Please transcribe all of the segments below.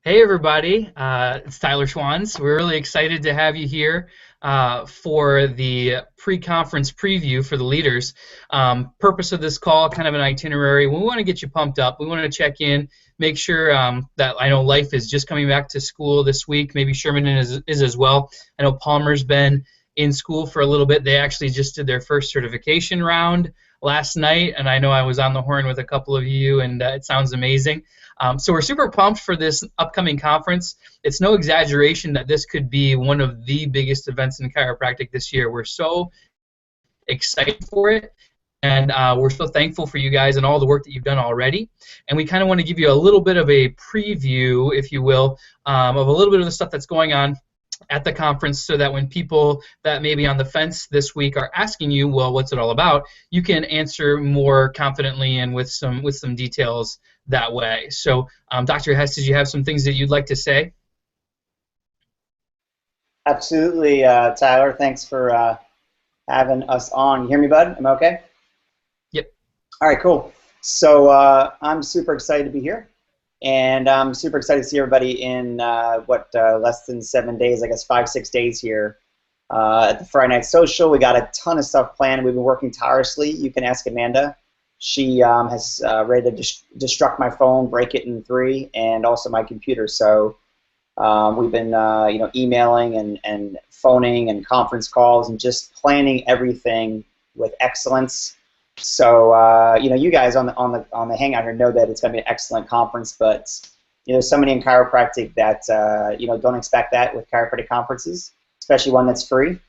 Hey everybody, it's Tyler Schwans. We're really excited to have you here for the pre-conference preview for the leaders. Purpose of this call, kind of an itinerary. We want to get you pumped up. We want to check in, make sure that I know Life is just coming back to school this week. Maybe Sherman is as well. I know Palmer's been in school for a little bit. They actually just did their first certification round last night, and I know I was on the horn with a couple of you, and it sounds amazing. So we're super pumped for this upcoming conference. It's no exaggeration that this could be one of the biggest events in chiropractic this year. We're so excited for it, and we're so thankful for you guys and all the work that you've done already. And we kind of want to give you a little bit of a preview, if you will, of a little bit of the stuff that's going on at the conference, so that when people that may be on the fence this week are asking you, well, what's it all about, you can answer more confidently and with some details that way. So, Dr. Hess, did you have some things that you'd like to say? Absolutely, Tyler. Thanks for having us on. You hear me, bud? Am I okay? Yep. All right, cool. So I'm super excited to be here, and I'm super excited to see everybody in less than 7 days, I guess 5, 6 days here at the Friday Night Social. We got a ton of stuff planned. We've been working tirelessly. You can ask Amanda. She has ready to destruct my phone, break it in three, and also my computer. So. We've been, emailing and phoning and conference calls and just planning everything with excellence. So, you guys on the hangout here know that it's going to be an excellent conference. But there's somebody in chiropractic that don't expect that with chiropractic conferences, especially one that's free.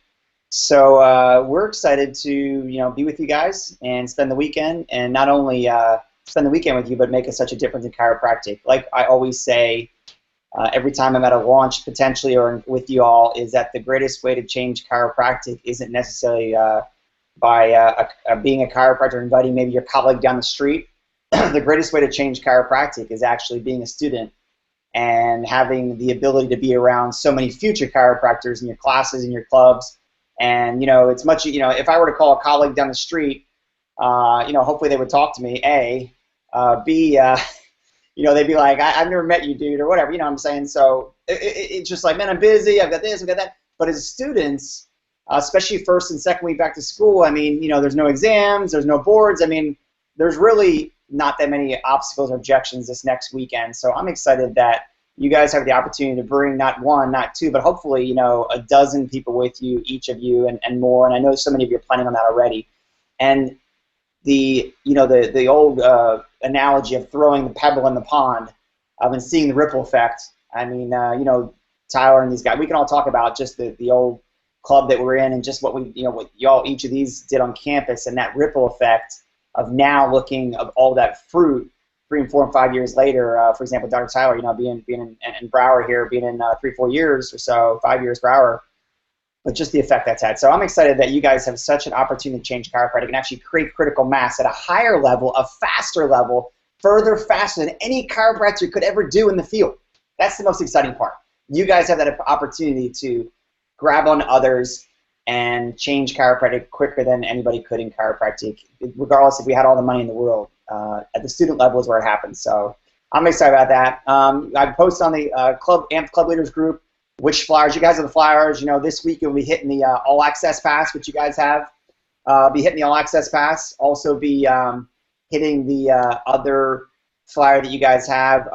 So we're excited to be with you guys and spend the weekend, and not only spend the weekend with you, but make such a difference in chiropractic. Like I always say. Every time I'm at a launch, potentially, or with you all, is that the greatest way to change chiropractic isn't necessarily by being a chiropractor, inviting maybe your colleague down the street. The greatest way to change chiropractic is actually being a student and having the ability to be around so many future chiropractors in your classes, in your clubs. And, it's much, if I were to call a colleague down the street, hopefully they would talk to me, A. B, they'd be like, I've never met you, dude, or whatever, you know what I'm saying? So it's just like, man, I'm busy, I've got this, I've got that. But as students, especially first and second week back to school, I mean, there's no exams, there's no boards. I mean, there's really not that many obstacles or objections this next weekend. So I'm excited that you guys have the opportunity to bring not one, not two, but hopefully, a dozen people with you, each of you, and more. And I know so many of you are planning on that already. And the old analogy of throwing the pebble in the pond and seeing the ripple effect. I mean, Tyler and these guys, we can all talk about just the old club that we're in and just what what y'all, each of these did on campus, and that ripple effect of now looking of all that fruit 3 and 4 and 5 years later. For example, Dr. Tyler, being in Broward here, being in 3-4 years or so, 5 years Broward, but just the effect that's had. So I'm excited that you guys have such an opportunity to change chiropractic and actually create critical mass at a higher level, a faster level, faster than any chiropractor could ever do in the field. That's the most exciting part. You guys have that opportunity to grab on others and change chiropractic quicker than anybody could in chiropractic, regardless if we had all the money in the world. At the student level is where it happens. So I'm excited about that. I posted on the AMP Club Leaders group which flyers. You guys have the flyers. This week you'll be hitting the All Access Pass, which you guys have. Be hitting the All Access Pass. Also be hitting the other flyer that you guys have.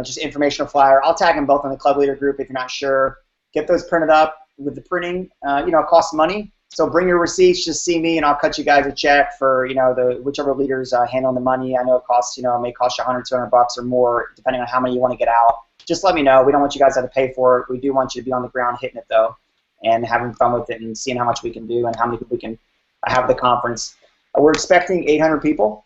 Just informational flyer. I'll tag them both on the Club Leader group if you're not sure. Get those printed up. With the printing, it costs money. So bring your receipts. Just see me, and I'll cut you guys a check for the whichever leaders handling the money. I know it costs it may cost you 100, $200 or more, depending on how many you want to get out. Just let me know. We don't want you guys to have to pay for it. We do want you to be on the ground hitting it, though, and having fun with it and seeing how much we can do and how many people we can have at the conference. We're expecting 800 people,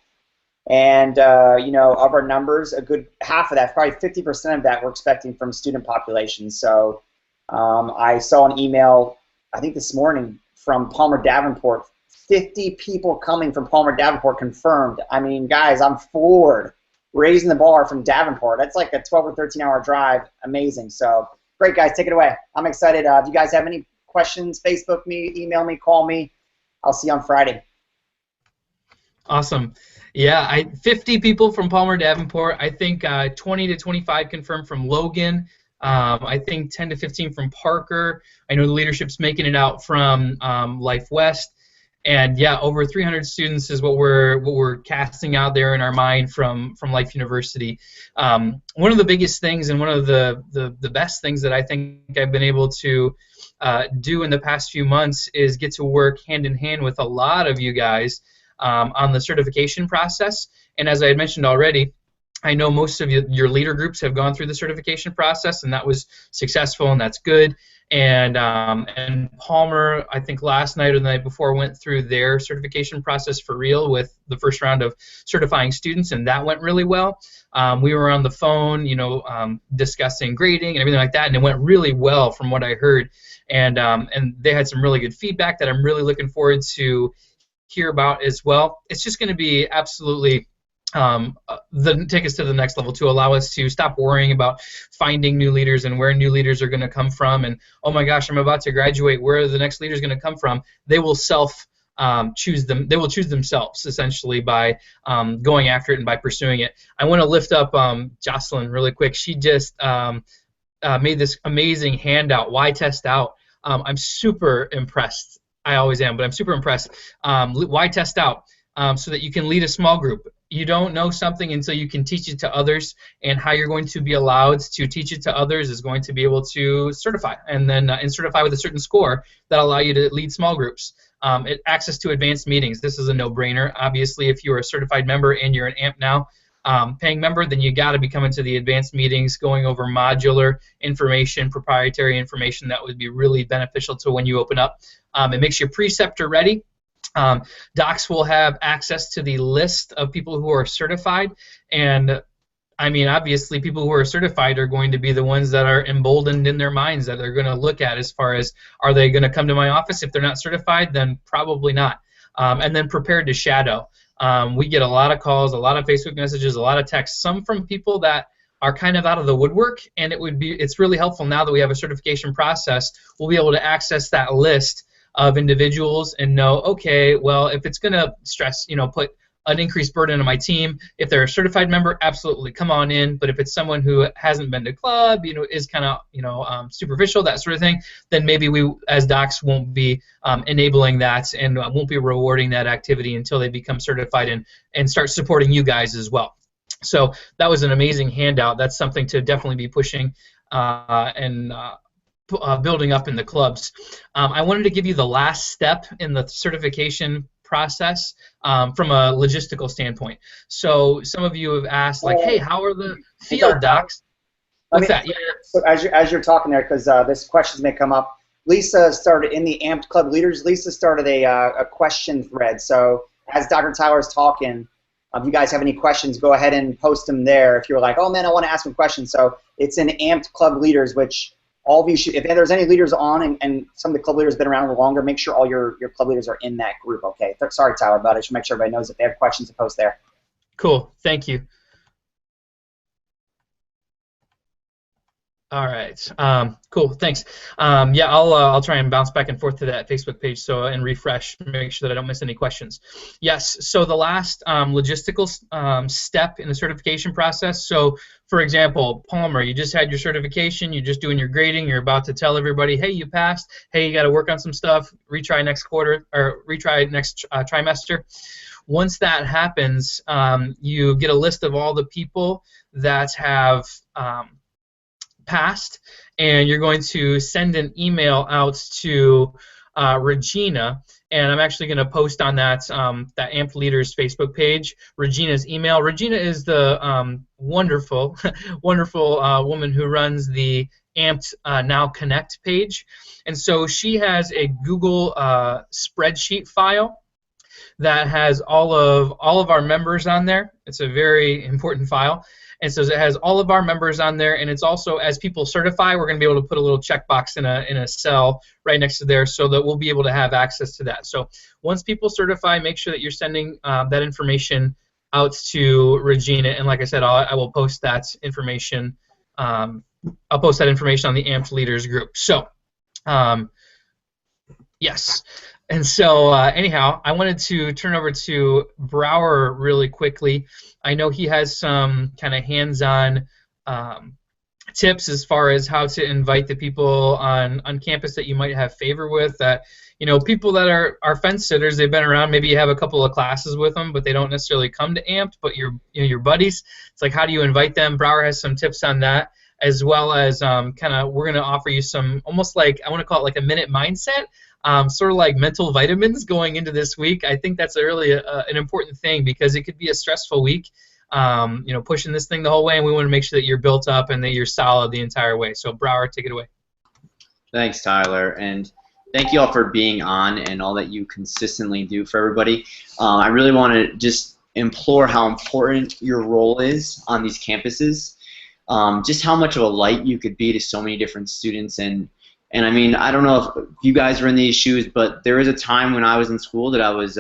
and, of our numbers, a good half of that, probably 50% of that, we're expecting from student population. So I saw an email, I think this morning, from Palmer Davenport. 50 people coming from Palmer Davenport confirmed. I mean, guys, I'm floored. Raising the bar from Davenport. That's like a 12 or 13-hour drive. Amazing. So, great, guys. Take it away. I'm excited. If you guys have any questions, Facebook me, email me, call me. I'll see you on Friday. Awesome. Yeah, 50 people from Palmer Davenport. I think 20 to 25 confirmed from Logan. I think 10 to 15 from Parker. I know the leadership's making it out from Life West. And yeah, over 300 students is what we're casting out there in our mind from Life University. One of the biggest things and one of the best things that I think I've been able to do in the past few months is get to work hand in hand with a lot of you guys on the certification process. And as I had mentioned already, I know most of your leader groups have gone through the certification process, and that was successful, and that's good. And Palmer, I think last night or the night before, went through their certification process for real with the first round of certifying students, and that went really well. We were on the phone, discussing grading and everything like that, and it went really well from what I heard. And they had some really good feedback that I'm really looking forward to hear about as well. It's just going to be absolutely take us to the next level to allow us to stop worrying about finding new leaders and where new leaders are going to come from. And oh my gosh, I'm about to graduate. Where are the next leaders going to come from? They will choose them. They will choose themselves essentially by going after it and by pursuing it. I want to lift up Jocelyn really quick. She just made this amazing handout. Why test out? I'm super impressed. I always am, but I'm super impressed. Why test out? So that you can lead a small group. You don't know something until you can teach it to others, and how you're going to be allowed to teach it to others is going to be able to certify, and then certify with a certain score that allow you to lead small groups. Access to advanced meetings. This is a no-brainer. Obviously, if you're a certified member and you're an AMP now, paying member, then you got to be coming to the advanced meetings, going over modular information, proprietary information that would be really beneficial to when you open up. It makes your preceptor ready. Docs will have access to the list of people who are certified, and I mean, obviously, people who are certified are going to be the ones that are emboldened in their minds that they're going to look at as far as, are they going to come to my office? If they're not certified, then probably not. And then prepared to shadow. We get a lot of calls, a lot of Facebook messages, a lot of texts, some from people that are kind of out of the woodwork, and it's really helpful now that we have a certification process. We'll be able to access that list of individuals and know, okay, well, if it's going to put an increased burden on my team, if they're a certified member, absolutely, come on in. But if it's someone who hasn't been to club, is kind of, superficial, that sort of thing, then maybe we, as docs, won't be enabling that and won't be rewarding that activity until they become certified and start supporting you guys as well. So that was an amazing handout. That's something to definitely be pushing and building up in the clubs. I wanted to give you the last step in the certification process from a logistical standpoint. So some of you have asked, like, hey, how are the field docs? What's that? Yeah. So as you're talking there, because this questions may come up, Lisa started in the AMPed Club Leaders. Lisa started a question thread. So as Dr. Tyler is talking, if you guys have any questions, go ahead and post them there. If you're like, oh man, I want to ask some questions. So it's in AMPed Club Leaders, which all of you should, if there's any leaders on and some of the club leaders have been around a little longer, make sure all your club leaders are in that group, okay? Sorry, Tyler, but I should make sure everybody knows if they have questions to post there. Cool, thank you. All right, cool, thanks. Yeah, I'll try and bounce back and forth to that Facebook page and refresh, make sure that I don't miss any questions. Yes, so the last logistical step in the certification process. So, for example, Palmer, you just had your certification, you're just doing your grading, you're about to tell everybody, hey, you passed, hey, you got to work on some stuff, retry next quarter, or retry next trimester. Once that happens, you get a list of all the people that have passed, and you're going to send an email out to Regina, and I'm actually going to post on that AMP Leaders Facebook page Regina's email. Regina is the wonderful woman who runs the AMPed Now Connect page, and so she has a Google spreadsheet file that has all of our members on there. It's a very important file. And so it has all of our members on there, and it's also, as people certify, we're going to be able to put a little checkbox in a cell right next to there so that we'll be able to have access to that. So once people certify, make sure that you're sending that information out to Regina, and like I said, I will post that information. I'll post that information on the AMPed Leaders group. So, yes. And so, anyhow, I wanted to turn over to Brower really quickly. I know he has some kind of hands-on um, tips as far as how to invite the people on campus that you might have favor with. That people that are fence sitters, they've been around. Maybe you have a couple of classes with them, but they don't necessarily come to Amped. But your buddies. It's like, how do you invite them? Brower has some tips on that, as well as kind of we're going to offer you some almost like I want to call it like a minute mindset. Sort of like mental vitamins going into this week. I think that's really an important thing because it could be a stressful week, pushing this thing the whole way, and we want to make sure that you're built up and that you're solid the entire way. So, Brower, take it away. Thanks, Tyler, and thank you all for being on and all that you consistently do for everybody. I really want to just implore how important your role is on these campuses, just how much of a light you could be to so many different students. And I mean, I don't know if you guys were in these shoes, but there was a time when I was in school that I was,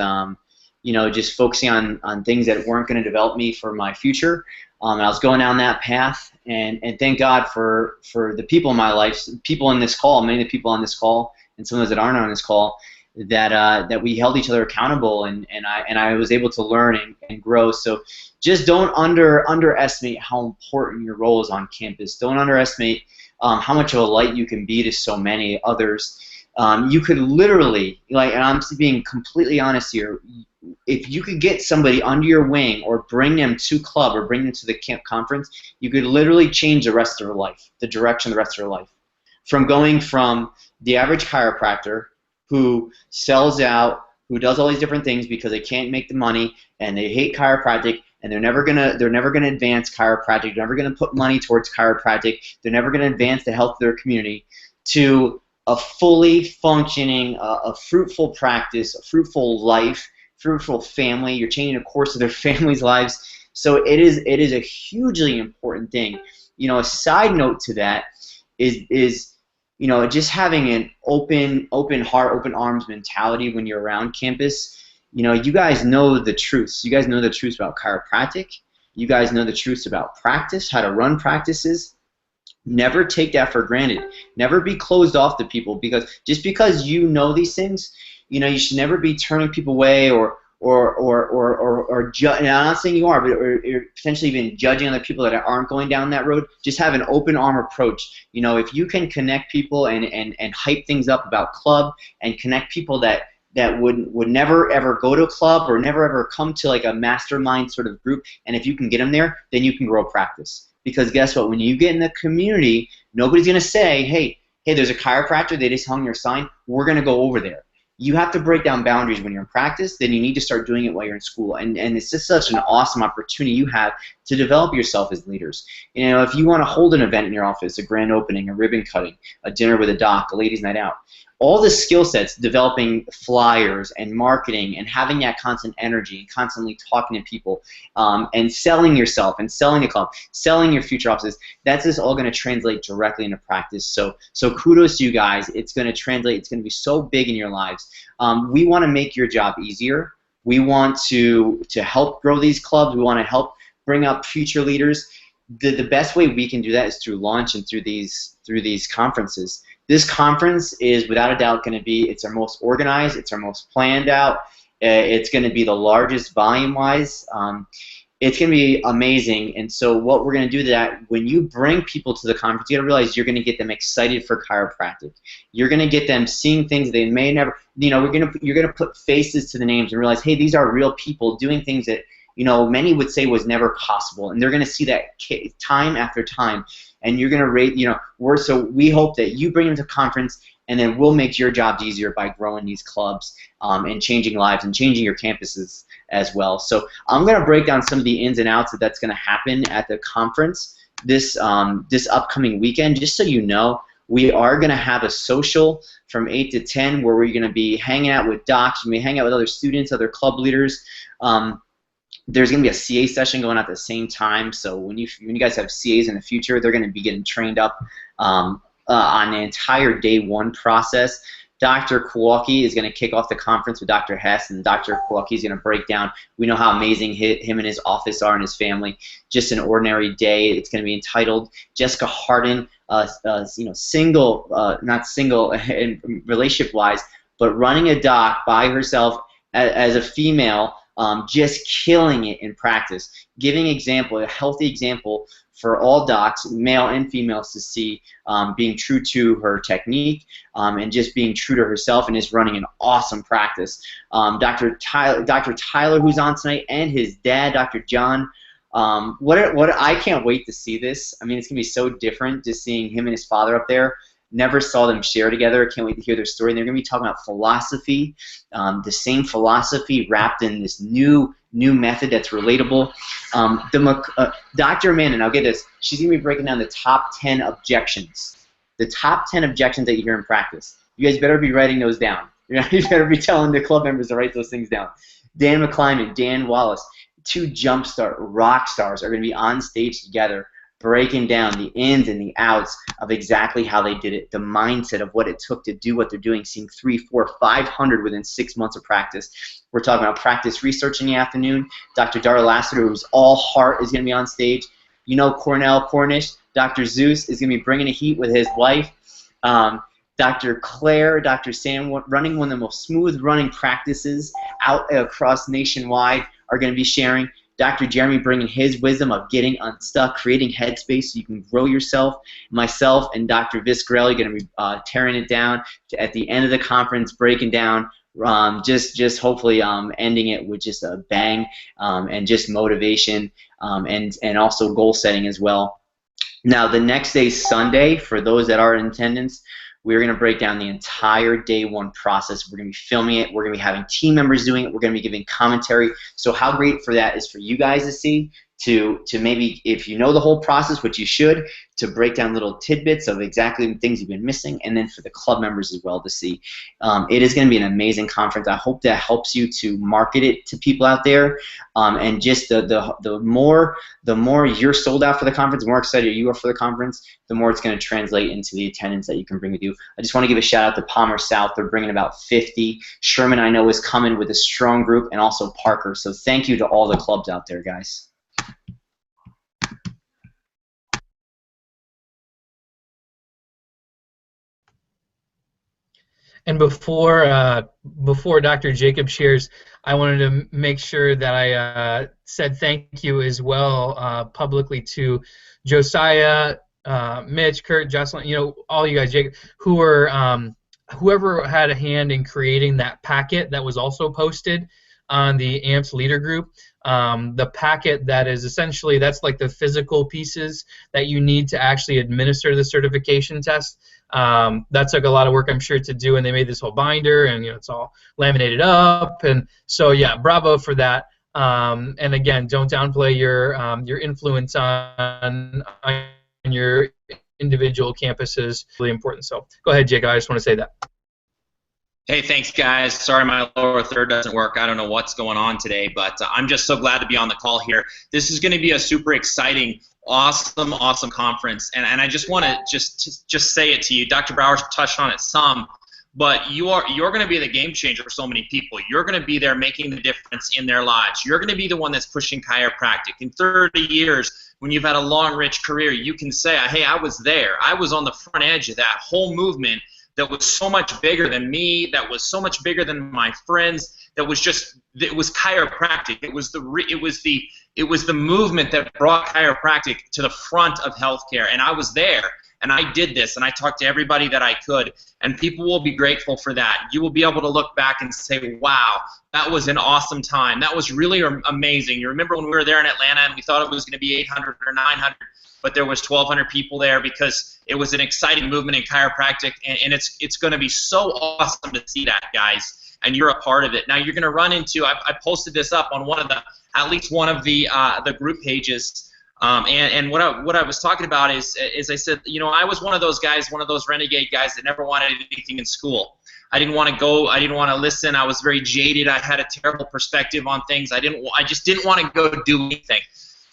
just focusing on things that weren't going to develop me for my future. And I was going down that path, and thank God for the people in my life, people in this call, many of the people on this call, and some of those that aren't on this call, that we held each other accountable, and I was able to learn and grow. So just don't underestimate how important your role is on campus. Don't underestimate how much of a light you can be to so many others. You could literally, and I'm being completely honest here, if you could get somebody under your wing or bring them to club or bring them to the camp conference, you could literally change the rest of their life, the direction of the rest of their life. From going from the average chiropractor who sells out, who does all these different things because they can't make the money and they hate chiropractic, and they're never gonna advance chiropractic. They're never gonna put money towards chiropractic. They're never gonna advance the health of their community. To a fully functioning, a fruitful practice, a fruitful life, fruitful family. You're changing the course of their families' lives. So it is a hugely important thing. A side note to that is just having an open heart, open arms mentality when you're around campus. You guys know the truths. You guys know the truths about chiropractic. You guys know the truths about practice, how to run practices. Never take that for granted. Never be closed off to people, because just because you know these things, you should never be turning people away or and I'm not saying you are, but or potentially even judging other people that aren't going down that road. Just have an open arm approach. If you can connect people and hype things up about club and connect people that would never ever go to a club or never ever come to like a mastermind sort of group, and if you can get them there, then you can grow practice. Because guess what? When you get in the community, nobody's going to say, hey, there's a chiropractor, they just hung your sign, we're going to go over there. You have to break down boundaries when you're in practice. Then you need to start doing it while you're in school. And it's just such an awesome opportunity you have to develop yourself as leaders. If you want to hold an event in your office, a grand opening, a ribbon cutting, a dinner with a doc, a ladies' night out, all the skill sets, developing flyers and marketing and having that constant energy and constantly talking to people and selling yourself and selling the club, selling your future offices, that's just all going to translate directly into practice. So kudos to you guys. It's going to translate. It's going to be so big in your lives. We want to make your job easier. We want to help grow these clubs. We want to help bring up future leaders. The best way we can do that is through launch and through these conferences. This conference is without a doubt going to be, it's our most organized, it's our most planned out, it's going to be the largest volume-wise. It's going to be amazing. And so what we're going to do to that, when you bring people to the conference, you got to realize you're going to get them excited for chiropractic. You're going to get them seeing things they may never, you're going to put faces to the names and realize, hey, these are real people doing things that many would say was never possible, and they're going to see that time after time, and you're going to rate, so we hope that you bring them to conference, and then we'll make your jobs easier by growing these clubs and changing lives and changing your campuses as well. So I'm going to break down some of the ins and outs that's going to happen at the conference this upcoming weekend. Just so you know, we are going to have a social from 8 to 10 where we're going to be hanging out with docs, we're going to be hanging out with other students, other club leaders. There's going to be a CA session going on at the same time, so when you guys have CAs in the future, they're going to be getting trained up on the entire day one process. Dr. Kowalski is going to kick off the conference with Dr. Hess, and Dr. Kowalski is going to break down. We know how amazing him and his office are and his family. Just an ordinary day. It's going to be entitled Jessica Harden, single, not single relationship-wise, but running a doc by herself as a female, just killing it in practice, giving a healthy example for all docs, male and females, to see, being true to her technique, and just being true to herself, and is running an awesome practice. Dr. Tyler, who's on tonight, and his dad, Dr. John. I can't wait to see this. I mean, it's gonna be so different just seeing him and his father up there. Never saw them share together. Can't wait to hear their story. And they're going to be talking about philosophy, the same philosophy wrapped in this new method that's relatable. Dr. Amanda, and I'll get this, she's going to be breaking down the top 10 objections. The top 10 objections that you hear in practice. You guys better be writing those down. You better be telling the club members to write those things down. Dan McClyman, Dan Wallace, two jumpstart rock stars are going to be on stage together, breaking down the ins and the outs of exactly how they did it, the mindset of what it took to do what they're doing, seeing 300, 400, 500 within 6 months of practice. We're talking about practice research in the afternoon. Dr. Dara Lassiter, who's all heart, is going to be on stage. You know Cornell Cornish, Dr. Zeus is going to be bringing the heat with his wife. Dr. Claire, Dr. Sam, running one of the most smooth running practices out across nationwide, are going to be sharing. Dr. Jeremy bringing his wisdom of getting unstuck, creating headspace so you can grow yourself. Myself and Dr. Viscarelli are going to be tearing it down at the end of the conference, breaking down, just hopefully ending it with just a bang, and just motivation, and also goal setting as well. Now the next day, Sunday, for those that are in attendance, we're going to break down the entire day one process. We're going to be filming it. We're going to be having team members doing it. We're going to be giving commentary. So how great for that is for you guys to see, to maybe, if you know the whole process, which you should, to break down little tidbits of exactly the things you've been missing, and then for the club members as well to see. It is going to be an amazing conference. I hope that helps you to market it to people out there, and just the more you're sold out for the conference, the more excited you are for the conference, the more it's going to translate into the attendance that you can bring with you. I just want to give a shout out to Palmer South. They're bringing about 50. Sherman, I know, is coming with a strong group, and also Parker. So thank you to all the clubs out there, guys. And before Dr. Jacob shares, I wanted to make sure that I said thank you as well publicly to Josiah, Mitch, Kurt, Jocelyn, all you guys, Jacob, who were whoever had a hand in creating that packet that was also posted on the AMPS leader group. The packet that is essentially, that's like the physical pieces that you need to actually administer the certification test. That took a lot of work, I'm sure, to do, and they made this whole binder, and it's all laminated up, and so yeah, bravo for that. And again, don't downplay your influence on your individual campuses. Really important. So go ahead, Jake. I just want to say that. Hey, thanks, guys. Sorry my lower third doesn't work. I don't know what's going on today, but I'm just so glad to be on the call here. This is going to be a super exciting, awesome conference, and I just want to just say it to you. Dr. Brower touched on it some, but you're going to be the game changer for so many people. You're going to be there making the difference in their lives. You're going to be the one that's pushing chiropractic. In 30 years, when you've had a long, rich career, you can say, hey, I was there. I was on the front edge of that whole movement that was so much bigger than me, that was so much bigger than my friends, it was chiropractic. It was the movement that brought chiropractic to the front of healthcare, and I was there, and I did this, and I talked to everybody that I could, and people will be grateful for that. You will be able to look back and say, wow, that was an awesome time. That was really amazing. You remember when we were there in Atlanta and we thought it was going to be 800 or 900, but there was 1,200 people there because it was an exciting movement in chiropractic, and it's going to be so awesome to see that, guys, and you're a part of it. Now you're going to run into, I posted this up on at least one of the group pages, and what I was talking about is I said, I was one of those guys, one of those renegade guys that never wanted anything in school. I didn't want to go. I didn't want to listen. I was very jaded. I had a terrible perspective on things. I just didn't want to go do anything.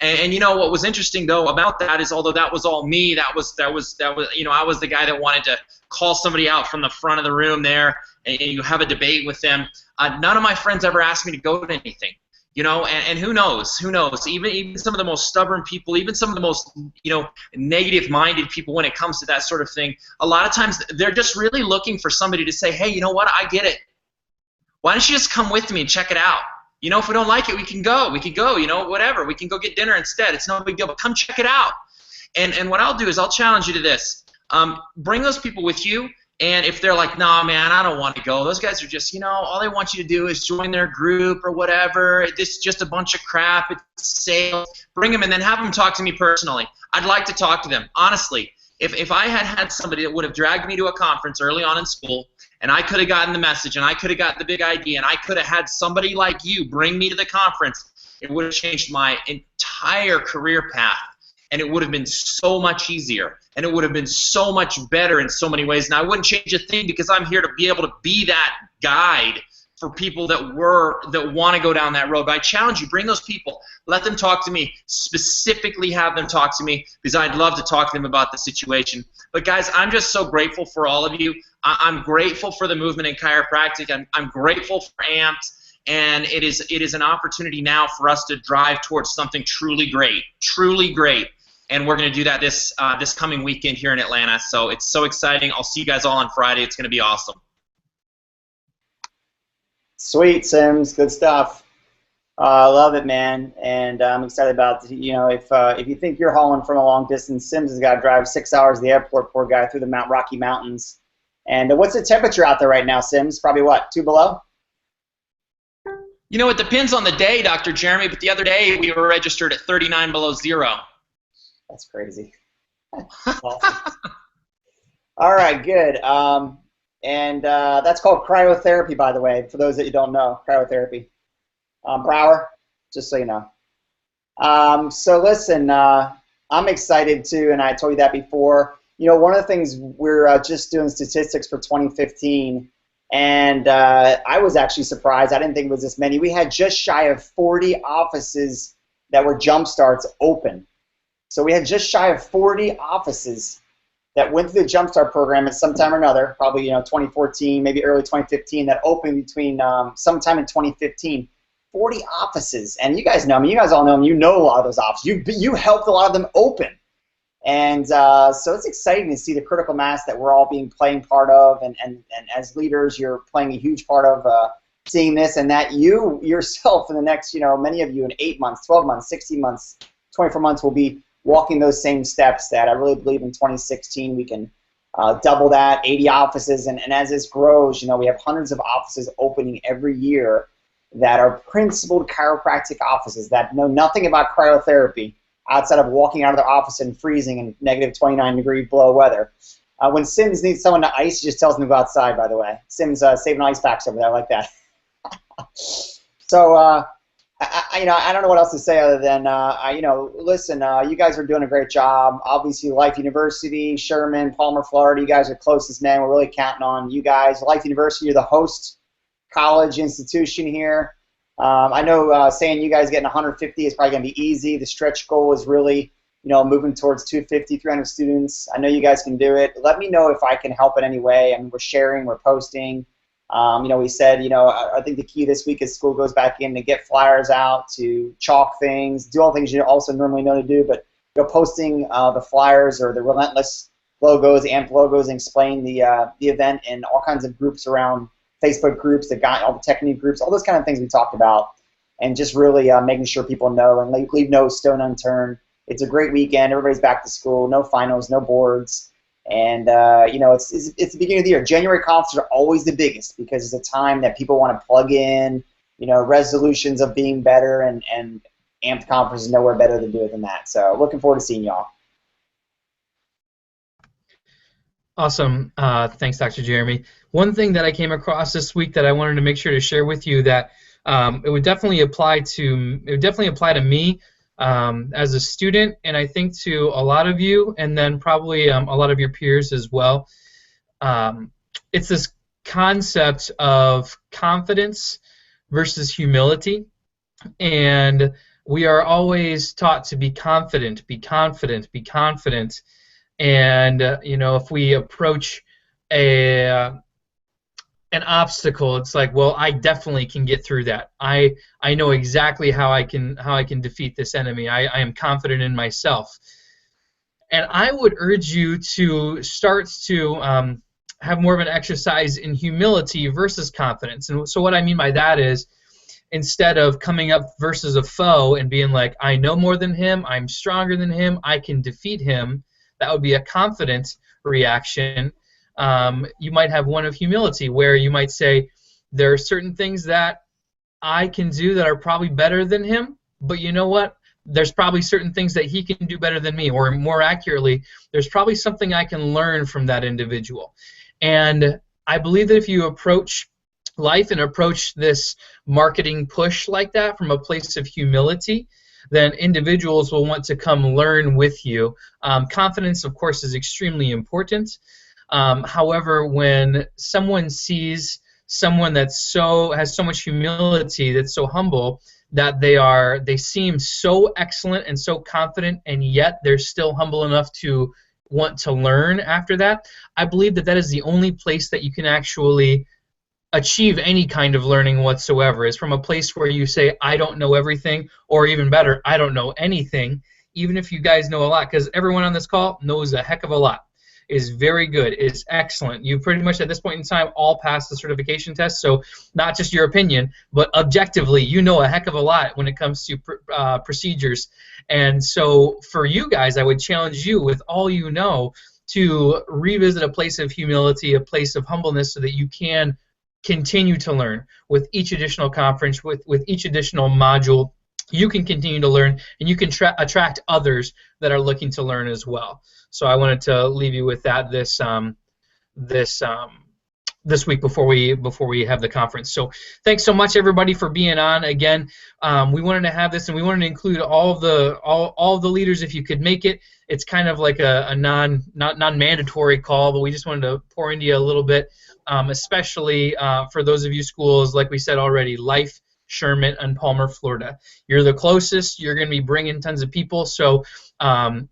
And what was interesting though about that is, although that was all me, that was I was the guy that wanted to call somebody out from the front of the room there, and you have a debate with them. None of my friends ever asked me to go to anything. You know, and who knows? Who knows? Even some of the most stubborn people, even some of the most, you know, negative-minded people when it comes to that sort of thing, a lot of times they're just really looking for somebody to say, hey, you know what? I get it. Why don't you just come with me and check it out? You know, if we don't like it, we can go. We can go, you know, whatever. We can go get dinner instead. It's no big deal, but come check it out. And what I'll do is I'll challenge you to this. Bring those people with you. And if they're like, nah, man, I don't want to go. Those guys are just, you know, all they want you to do is join their group or whatever. This is just a bunch of crap. It's sales. Bring them and then have them talk to me personally. I'd like to talk to them. Honestly, if I had somebody that would have dragged me to a conference early on in school, and I could have gotten the message, and I could have got the big idea, and I could have had somebody like you bring me to the conference, it would have changed my entire career path. And it would have been so much easier, and it would have been so much better in so many ways. And I wouldn't change a thing because I'm here to be able to be that guide for people that want to go down that road. But I challenge you, bring those people, let them talk to me, specifically have them talk to me because I'd love to talk to them about the situation. But guys, I'm just so grateful for all of you. I'm grateful for the movement in chiropractic. I'm grateful for AMPS. And it is an opportunity now for us to drive towards something truly great, truly great. And we're going to do that this coming weekend here in Atlanta. So it's so exciting. I'll see you guys all on Friday. It's going to be awesome. Sweet, Sims. Good stuff. I love it, man. And I'm excited about, you know, if you think you're hauling from a long distance, Sims has got to drive 6 hours to the airport, poor guy, through the Rocky Mountains. And what's the temperature out there right now, Sims? Probably what, 2 below? You know, it depends on the day, Dr. Jeremy, but the other day we were registered at 39 below zero. That's crazy. Awesome. All right, good. And that's called cryotherapy, by the way, for those that you don't know, cryotherapy. Brower, just so you know. So listen, I'm excited too, and I told you that before. You know, one of the things, we're just doing statistics for 2015, and I was actually surprised. I didn't think it was this many. We had just shy of 40 offices that were Jumpstarts open. So we had just shy of 40 offices that went through the Jumpstart program at some time or another, probably 2014, maybe early 2015, that opened between sometime in 2015. 40 offices, and you guys know me. You guys all know me. You know a lot of those offices. You helped a lot of them open, and so it's exciting to see the critical mass that we're all playing part of, and as leaders, you're playing a huge part of seeing this, and that you yourself in the next, many of you in 8 months, 12 months, 16 months, 24 months will be walking those same steps. That I really believe in 2016 we can double that, 80 offices, and as this grows, we have hundreds of offices opening every year that are principled chiropractic offices that know nothing about cryotherapy outside of walking out of their office and freezing in negative 29-degree below weather. When Sims needs someone to ice, he just tells them to go outside, by the way. Sims saving ice packs over there. I like that. So, I don't know what else to say other than, listen, you guys are doing a great job. Obviously, Life University, Sherman, Palmer, Florida, you guys are closest, man. We're really counting on you guys. Life University, you're the host college institution here. I know saying you guys getting 150 is probably going to be easy. The stretch goal is really, moving towards 250, 300 students. I know you guys can do it. Let me know if I can help in any way. I mean, we're sharing, we're posting. We said, I think the key this week is school goes back in to get flyers out, to chalk things, do all the things you also normally know to do, but posting the flyers or the Relentless logos, AMP logos, and explain the event in all kinds of groups around Facebook groups, all the technique groups, all those kind of things we talked about, and just really making sure people know and leave no stone unturned. It's a great weekend. Everybody's back to school. No finals, no boards, and it's the beginning of the year. January conferences are always the biggest because it's a time that people want to plug in, resolutions of being better, and AMP conference is nowhere better to do it than that. So looking forward to seeing y'all. Awesome. Thanks, Dr. Jeremy. One thing that I came across this week that I wanted to make sure to share with you that it would definitely apply to me as a student, and I think to a lot of you, and then probably a lot of your peers as well. It's this concept of confidence versus humility, and we are always taught to be confident, be confident, be confident. And if we approach an an obstacle, it's like, well, I definitely can get through that. I know exactly how I can defeat this enemy. I am confident in myself. And I would urge you to start to have more of an exercise in humility versus confidence. And so what I mean by that is, instead of coming up versus a foe and being like, I know more than him, I'm stronger than him, I can defeat him, that would be a confident reaction. You might have one of humility, where you might say, there are certain things that I can do that are probably better than him, but you know what? There's probably certain things that he can do better than me, or more accurately, there's probably something I can learn from that individual. And I believe that if you approach life and approach this marketing push like that from a place of humility, then individuals will want to come learn with you. Confidence, of course, is extremely important. However, when someone sees someone that has so much humility, that's so humble, that they seem so excellent and so confident, and yet they're still humble enough to want to learn after that, I believe that is the only place that you can actually achieve any kind of learning whatsoever, is from a place where you say, I don't know everything, or even better, I don't know anything, even if you guys know a lot, because everyone on this call knows a heck of a lot, is very good, is excellent. You pretty much at this point in time all passed the certification test, so not just your opinion, but objectively you know a heck of a lot when it comes to procedures. And so for you guys, I would challenge you, with all you know, to revisit a place of humility, a place of humbleness, so that you can continue to learn with each additional conference, with each additional module. You can continue to learn, and you can attract others that are looking to learn as well. So I wanted to leave you with that this week before we have the conference. So thanks so much, everybody, for being on. Again, we wanted to have this, and we wanted to include all of the leaders if you could make it. It's kind of like a non-mandatory call, but we just wanted to pour into you a little bit, especially for those of you schools, like we said already, Life, Sherman, and Palmer, Florida. You're the closest. You're going to be bringing tons of people. So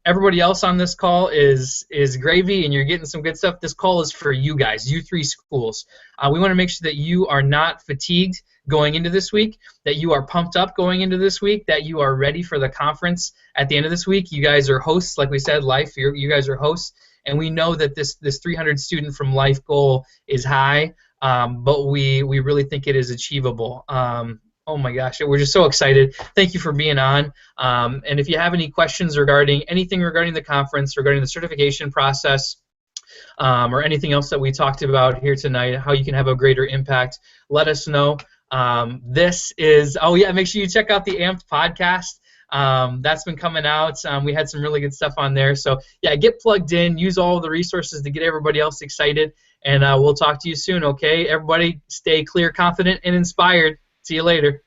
everybody else on this call is gravy, and you're getting some good stuff. This call is for you guys, you three schools. We want to make sure that you are not fatigued going into this week, that you are pumped up going into this week, that you are ready for the conference at the end of this week. You guys are hosts, like we said, Life, you guys are hosts, and we know that this 300 student from Life goal is high, but we really think it is achievable. Oh my gosh, we're just so excited. Thank you for being on. And if you have any questions regarding anything regarding the conference, regarding the certification process, or anything else that we talked about here tonight, how you can have a greater impact, let us know. Make sure you check out the Amped podcast. That's been coming out. We had some really good stuff on there. So yeah, get plugged in, use all of the resources to get everybody else excited, and we'll talk to you soon, okay? Everybody stay clear, confident, and inspired. See you later.